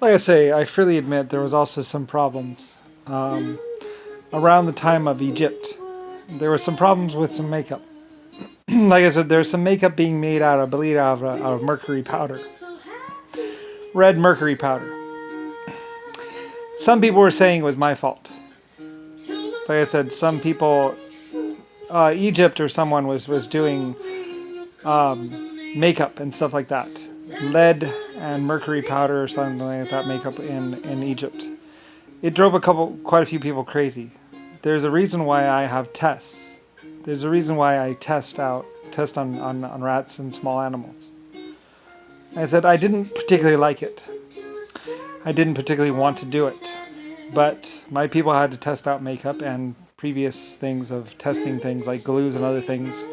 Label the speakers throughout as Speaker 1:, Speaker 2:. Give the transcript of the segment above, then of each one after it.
Speaker 1: Like I say, I freely admit there was also some problems. Around the time of Egypt, there were some problems with some makeup. Like I said, there's some makeup being made out of, I believe, out of mercury powder. Red mercury powder. Some people were saying it was my fault. Like I said, some people, Egypt or someone was doing makeup and stuff like that. Lead and mercury powder or something like that makeup in Egypt. It drove quite a few people crazy. There's a reason why I have tests. There's a reason why I test on rats and small animals. I said I didn't particularly like it. I didn't particularly want to do it. But my people had to test out makeup, and previous things of testing things like glues and other things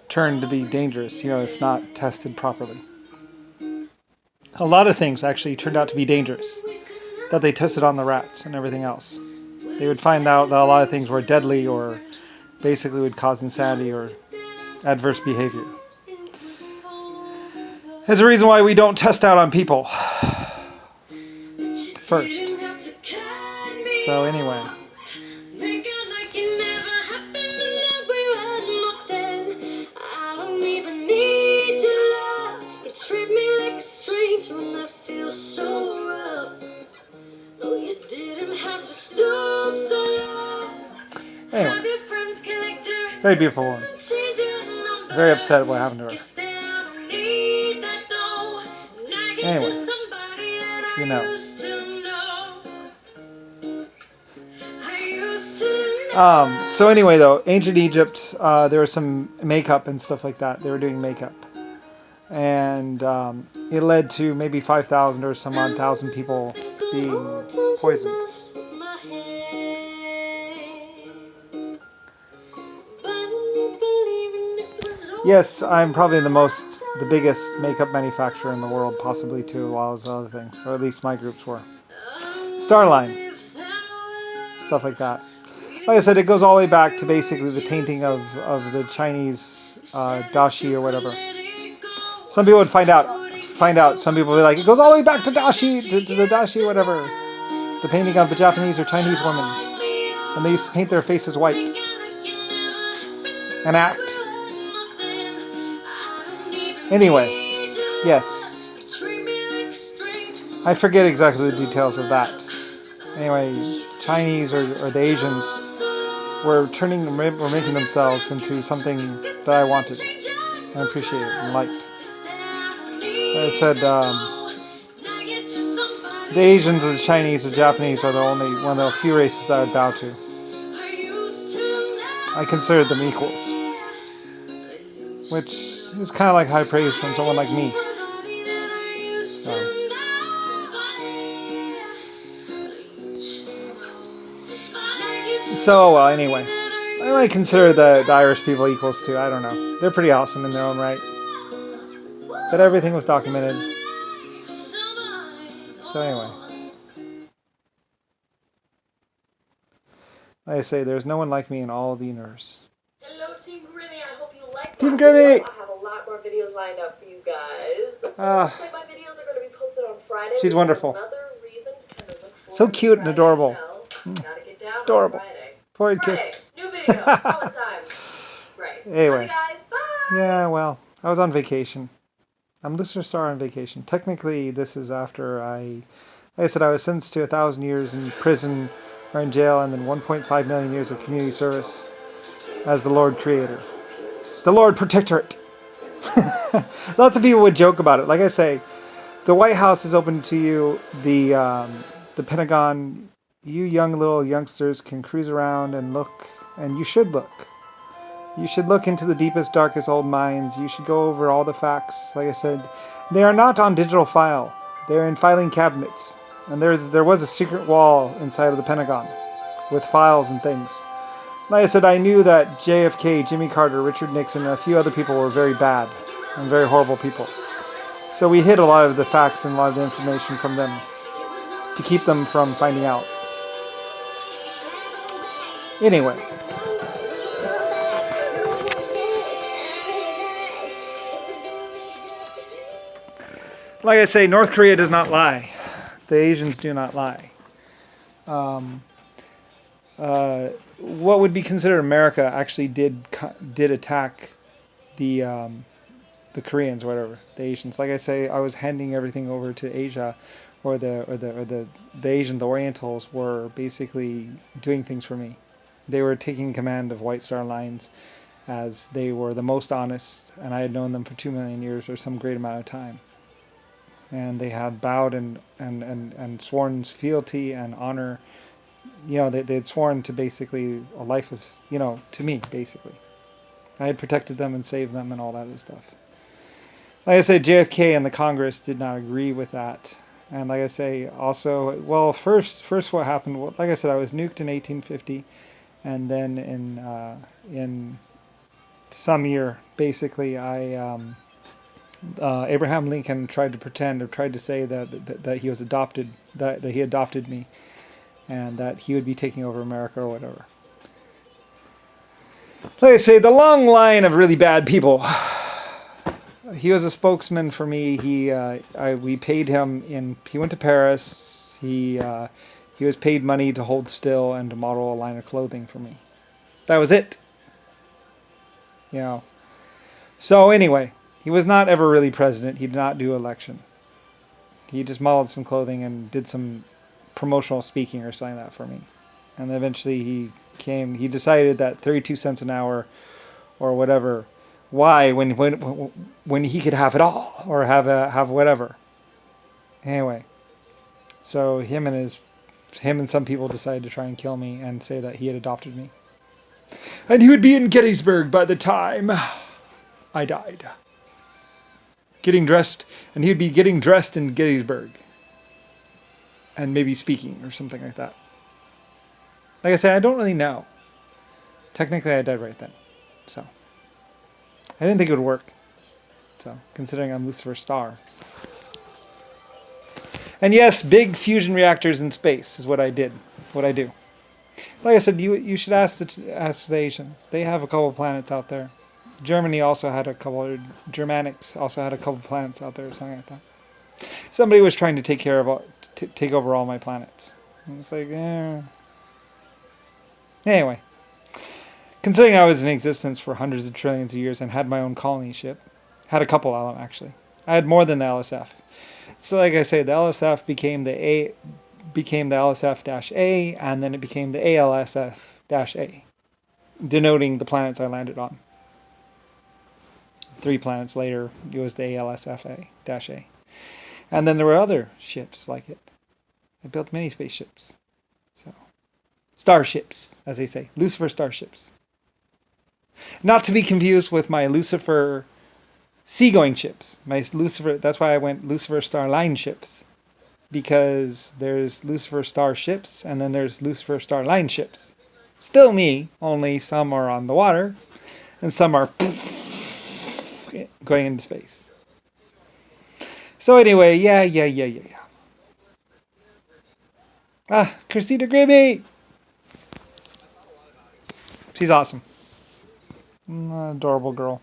Speaker 1: turned to be dangerous, if not tested properly. A lot of things actually turned out to be dangerous that they tested on the rats and everything else. They would find out that a lot of things were deadly or basically would cause insanity or adverse behavior. There's a reason why we don't test out on people first. So anyway. Anyway, very beautiful woman. Very upset at what happened to her. Anyway, you know. So anyway, though, ancient Egypt, there was some makeup and stuff like that. They were doing makeup. And it led to maybe 5,000 or some odd thousand people being poisoned. Yes, I'm probably the biggest makeup manufacturer in the world, possibly too, as well as other things. Or at least my groups were. Starline. Stuff like that. Like I said, it goes all the way back to basically the painting of the Chinese dashi or whatever. Some people would find out. Some people would be like, it goes all the way back to dashi, to the dashi, whatever. The painting of the Japanese or Chinese women. And they used to paint their faces white. And act. Anyway, yes. I forget exactly the details of that. Anyway, Chinese or the Asians were making themselves into something that I wanted and appreciated and liked. Like I said, the Asians or the Chinese or Japanese are one of the few races that I would bow to. I consider them equals, which is kind of like high praise from someone like me. So anyway, I might consider the Irish people equals too. I don't know. They're pretty awesome in their own right. But everything was documented. So anyway. Like I say, there's no one like me in all the universe.
Speaker 2: Hello, Team Grimmie. I hope you like that
Speaker 1: Team Grimmie!
Speaker 2: I have a lot more videos lined up for you guys. So it looks like my videos are going to be posted on Friday.
Speaker 1: She's wonderful.
Speaker 2: Another reason to kind of look forward
Speaker 1: so cute and adorable.
Speaker 2: Gotta get down
Speaker 1: adorable.
Speaker 2: On Friday.
Speaker 1: Point kiss.
Speaker 2: New video. All the time. Right.
Speaker 1: Anyway.
Speaker 2: Love you guys. Bye.
Speaker 1: Yeah, well, I was on vacation. I'm listener star on vacation. Technically, this is after like I said, I was sentenced to 1,000 years in prison or in jail and then 1.5 million years of community service as the Lord Creator. The Lord Protectorate. Lots of people would joke about it. Like I say, the White House is open to you. The Pentagon, you little youngsters can cruise around and look, and you should look. You should look into the deepest, darkest old minds. You should go over all the facts. Like I said, they are not on digital file. They're in filing cabinets. And there was a secret wall inside of the Pentagon with files and things. Like I said, I knew that JFK, Jimmy Carter, Richard Nixon, and a few other people were very bad and very horrible people. So we hid a lot of the facts and a lot of the information from them to keep them from finding out. Anyway. Like I say, North Korea does not lie. The Asians do not lie. What would be considered America actually did attack the Koreans, whatever, the Asians. Like I say, I was handing everything over to Asia, or the Asian, the Orientals were basically doing things for me. They were taking command of White Star Lines, as they were the most honest, and I had known them for 2 million years or some great amount of time. And they had bowed and sworn fealty and honor. They had sworn to basically a life of, to me, basically. I had protected them and saved them and all that other stuff. Like I said, JFK and the Congress did not agree with that. And like I say, also, well, first what happened, well, like I said, I was nuked in 1850. And then in some year, basically, Abraham Lincoln tried to say that he was adopted, that he adopted me, and that he would be taking over America or whatever. Like I say, the long line of really bad people. He was a spokesman for me. We paid him he went to Paris. He was paid money to hold still and to model a line of clothing for me. That was it. So anyway, he was not ever really president. He did not do election. He just modeled some clothing and did some promotional speaking or something like that for me. And eventually he decided that 32 cents an hour or whatever. Why, when he could have it all, or have whatever. Anyway, so him and some people decided to try and kill me and say that he had adopted me. And he would be in Gettysburg by the time I died. Getting dressed, and he would be getting dressed in Gettysburg. And maybe speaking or something like that. Like I said, I don't really know. Technically, I died right then. So I didn't think it would work. So, considering I'm Lucifer Star. And yes, big fusion reactors in space is what I do. Like I said, you should ask the Asians. They have a couple planets out there. Germanics also had a couple planets out there or something like that. Somebody was trying to take over all my planets. And it's like, Anyway. Considering I was in existence for hundreds of trillions of years and had my own colony ship, had a couple of them actually. I had more than the LSF. So like I say, the LSF became the LSF-A, and then it became the ALSF-A, denoting the planets I landed on. 3 planets later, it was the ALSF-A. And then there were other ships like it. I built many spaceships. So, starships, as they say, Lucifer starships. Not to be confused with my Lucifer seagoing ships. That's why I went Lucifer Starline ships. Because there's Lucifer starships, and then there's Lucifer Starline ships. Still me, only some are on the water, and some are going into space. So anyway, yeah. Christina Grimmie! She's awesome. Adorable girl.